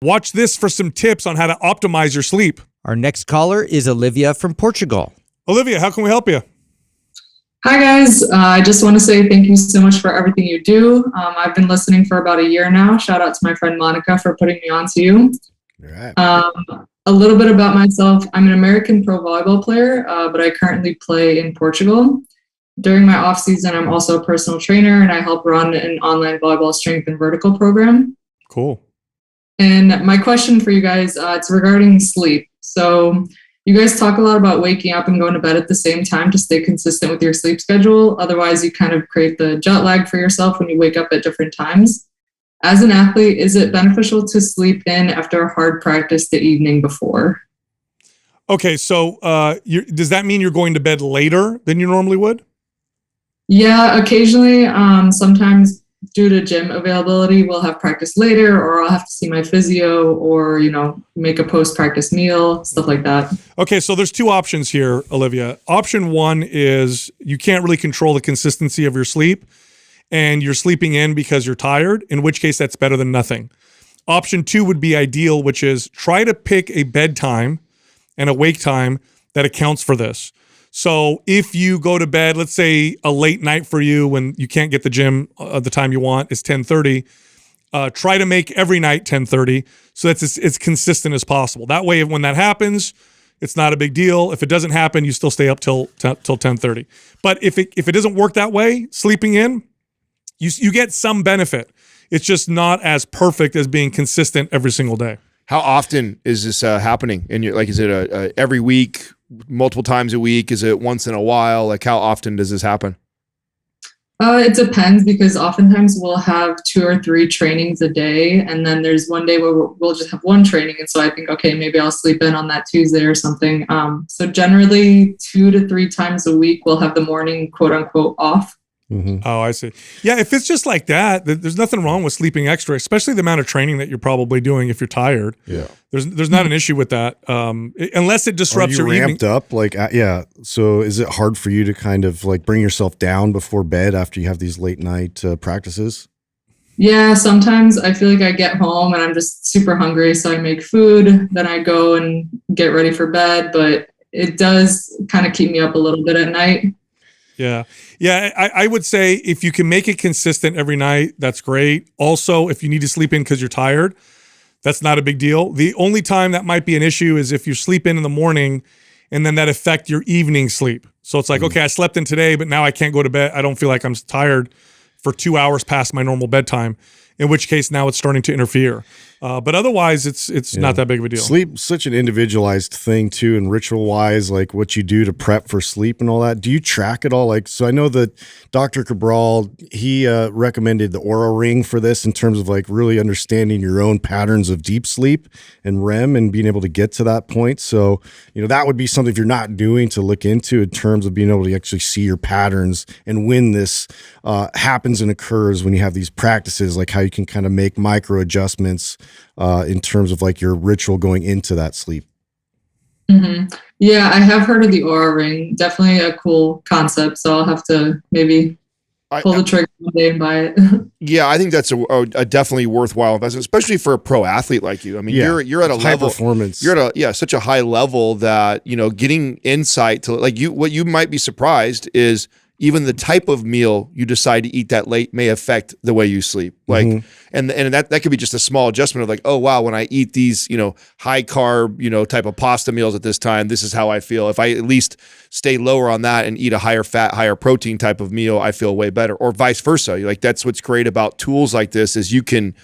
Watch this for some tips on how to optimize your sleep. Our next caller is Olivia from Portugal. Olivia, how can we help you? Hi, guys. I just want to say thank you so much for everything you do. I've been listening for about a year now. Shout out to my friend Monica for putting me on to you. All right. A little bit about myself. I'm an American pro volleyball player, but I currently play in Portugal. During my off season, I'm also a personal trainer, and I help run an online volleyball strength and vertical program. Cool. And my question for you guys, it's regarding sleep. So you guys talk a lot about waking up and going to bed at the same time to stay consistent with your sleep schedule. Otherwise, you kind of create the jet lag for yourself when you wake up at different times. As an athlete, is it beneficial to sleep in after a hard practice the evening before? Okay, so does that mean you're going to bed later than you normally would? Yeah, occasionally. Sometimes due to gym availability, we'll have practice later, or I'll have to see my physio, or make a post-practice meal, stuff like that. Okay, so there's two options here, Olivia. Option one is you can't really control the consistency of your sleep, and you're sleeping in because you're tired, in which case that's better than nothing. Option two would be ideal, which is try to pick a bedtime and a wake time that accounts for this. So if you go to bed, let's say a late night for you when you can't get the gym the time you want is 10:30, try to make every night 10:30 so that's as consistent as possible. That way, when that happens, it's not a big deal. If it doesn't happen, you still stay up till 10:30. But if it doesn't work that way, sleeping in, you get some benefit. It's just not as perfect as being consistent every single day. How often is this happening? Is it every week, multiple times a week? Is it once in a while? Like, how often does this happen? It depends, because oftentimes we'll have 2 or 3 trainings a day, and then there's one day where we'll just have one training, and so I think, okay, maybe I'll sleep in on that Tuesday or something. So generally 2 to 3 times a week we'll have the morning quote unquote off. Mm-hmm. Oh, I see. Yeah, if it's just like that, there's nothing wrong with sleeping extra, especially the amount of training that you're probably doing if you're tired. Yeah. There's not an issue with that, unless it disrupts your evening. Ramped up, yeah. So is it hard for you to kind of like bring yourself down before bed after you have these late night practices? Yeah, sometimes I feel like I get home and I'm just super hungry, so I make food, then I go and get ready for bed, but it does kind of keep me up a little bit at night. Yeah. I would say if you can make it consistent every night, that's great. Also, if you need to sleep in because you're tired, that's not a big deal. The only time that might be an issue is if you sleep in the morning and then that affect your evening sleep. So it's like, okay, I slept in today, but now I can't go to bed. I don't feel like I'm tired for 2 hours past my normal bedtime, in which case now it's starting to interfere. But otherwise, it's not that big of a deal. Sleep's such an individualized thing too, and ritual-wise, like what you do to prep for sleep and all that. Do you track it all? Like, so I know that Dr. Cabral, he recommended the Oura Ring for this in terms of like really understanding your own patterns of deep sleep and REM and being able to get to that point. So, that would be something if you're not doing to look into in terms of being able to actually see your patterns and when this happens and occurs when you have these practices, like how you can kind of make micro adjustments in terms of like your ritual going into that sleep. Mm-hmm. Yeah, I have heard of the Oura Ring. Definitely a cool concept. So I'll have to maybe pull the trigger one day and buy it. Yeah, I think that's a definitely worthwhile investment, especially for a pro athlete like you. I mean, you're at a high level, performance. You're at such a high level that getting insight to what you might be surprised is even the type of meal you decide to eat that late may affect the way you sleep. Like, and that could be just a small adjustment of like, oh wow, when I eat these, high carb, type of pasta meals at this time, this is how I feel. If I at least stay lower on that and eat a higher fat, higher protein type of meal, I feel way better, or vice versa. Like, that's what's great about tools like this is you can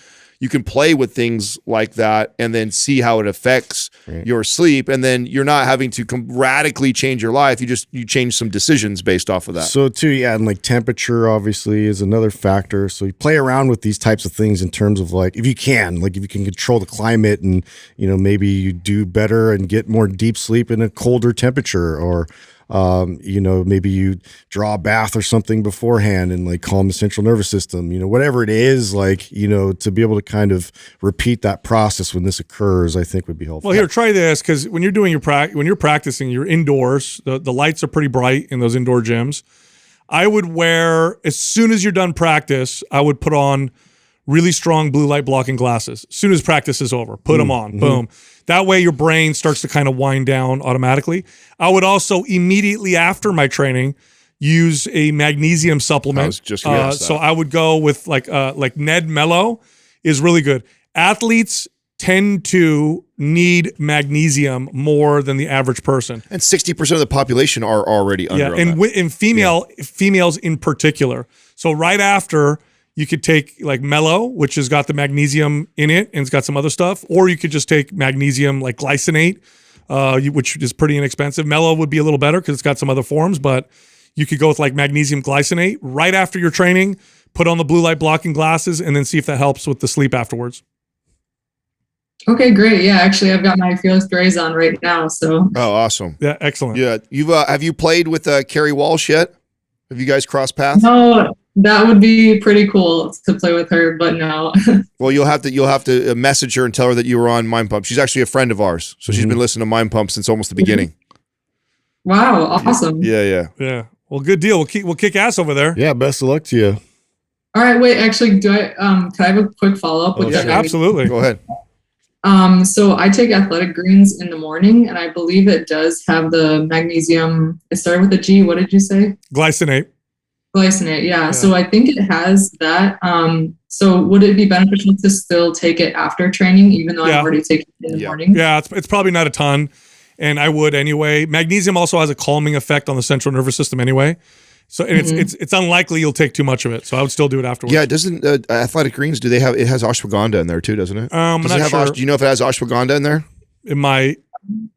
play with things like that and then see how it affects your sleep. And then you're not having to radically change your life. You change some decisions based off of that. So too, yeah. And like temperature obviously is another factor. So you play around with these types of things in terms of like, if you can control the climate and, maybe you do better and get more deep sleep in a colder temperature, or, maybe you draw a bath or something beforehand and like calm the central nervous system, whatever it is, like, to be able to kind of repeat that process when this occurs, I think would be helpful. Well, here, try this, because when you're doing when you're practicing, you're indoors. The lights are pretty bright in those indoor gyms. I would wear, as soon as you're done practice, I would put on really strong blue light blocking glasses. As soon as practice is over, put them on, boom. That way your brain starts to kind of wind down automatically. I would also immediately after my training use a magnesium supplement. I was just gonna ask that. So I would go with like Ned Mello is really good. Athletes tend to need magnesium more than the average person. And 60% of the population are already under. Yeah, on and that. in females in particular. So right after, you could take like Mello, which has got the magnesium in it and it's got some other stuff, or you could just take magnesium like glycinate, which is pretty inexpensive. Mello would be a little better because it's got some other forms, but you could go with like magnesium glycinate right after your training, put on the blue light blocking glasses, and then see if that helps with the sleep afterwards. Okay, great. Yeah, actually, I've got my Fearless Berets on right now. So. Oh, awesome. Yeah, excellent. Yeah. Have you played with Carrie Walsh yet? Have you guys crossed paths? No, that would be pretty cool to play with her, but no. Well, you'll have to message her and tell her that you were on Mind Pump. She's actually a friend of ours, so she's been listening to Mind Pump since almost the beginning. Wow, awesome. Yeah. Yeah. Well, good deal. We'll kick ass over there. Yeah, best of luck to you. All right, wait, actually, can I have a quick follow-up with Yeah, that? absolutely. Go ahead. So I take Athletic Greens in the morning, and I believe it does have the magnesium. It started with a G. What did you say? Glycinate. Glycinate. Yeah. So I think it has that. So would it be beneficial to still take it after training, even though Yeah. I'm already taking it in the morning? Yeah, it's probably not a ton, and I would anyway. Magnesium also has a calming effect on the central nervous system anyway, so and it's unlikely you'll take too much of it. So I would still do it afterwards. Yeah, doesn't Athletic Greens, it has ashwagandha in there too, doesn't it? I'm Does it not have sure. do you know if it has ashwagandha in there? It might.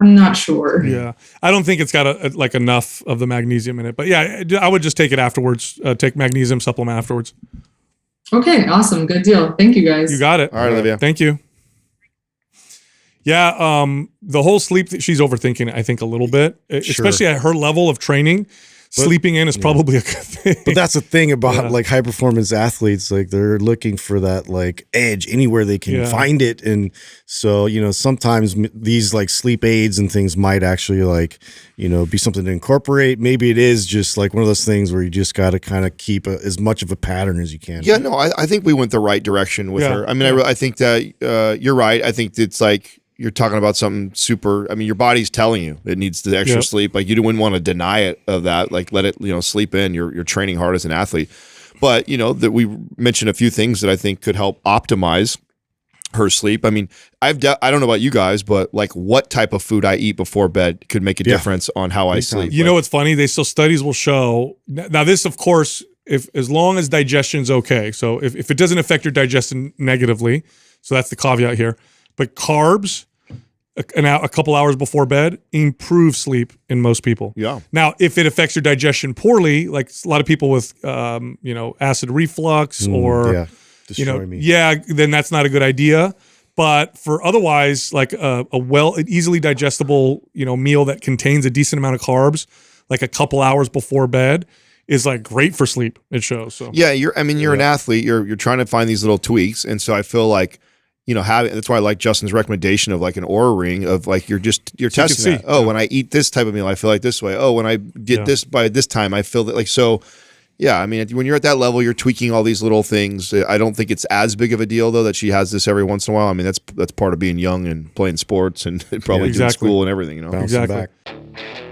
I'm not sure. Yeah, I don't think it's got like enough of the magnesium in it. But yeah, I would just take it afterwards. Take magnesium supplement afterwards. Okay, awesome. Good deal. Thank you, guys. You got it. All right, Olivia. Thank you. Yeah, the whole sleep she's overthinking it, I think, a little bit, especially at her level of training. Sleeping in is probably a good thing. But that's the thing about like high performance athletes, like they're looking for that like edge anywhere they can find it. And so, sometimes these like sleep aids and things might actually like, be something to incorporate. Maybe it is just like one of those things where you just got to kind of keep as much of a pattern as you can. Yeah, no, I think we went the right direction with her. I mean, I think that you're right. I think it's like you're talking about something super. I mean, your body's telling you it needs the extra sleep. Like you wouldn't want to deny it of that. Like let it, sleep in. You're training hard as an athlete. But that we mentioned a few things that I think could help optimize her sleep. I mean, I don't know about you guys, but like what type of food I eat before bed could make a difference on how I sleep. You know what's funny? Studies will show now. This, of course, if as long as digestion's okay. So if it doesn't affect your digestion negatively, so that's the caveat here. But carbs, a couple hours before bed, improve sleep in most people. Yeah. Now, if it affects your digestion poorly, like a lot of people with, acid reflux or, destroy me. then that's not a good idea. But for otherwise, like an easily digestible, meal that contains a decent amount of carbs, like a couple hours before bed, is like great for sleep. It shows. So yeah, you're an athlete. You're trying to find these little tweaks, and so I feel like. That's why I like Justin's recommendation of like an Oura ring of like you're testing that. Oh, when I eat this type of meal, I feel like this way. Oh, when I get this by this time, I feel that like so. Yeah, I mean, when you're at that level, you're tweaking all these little things. I don't think it's as big of a deal though that she has this every once in a while. I mean, that's part of being young and playing sports and probably doing school and everything. Bouncing exactly. back.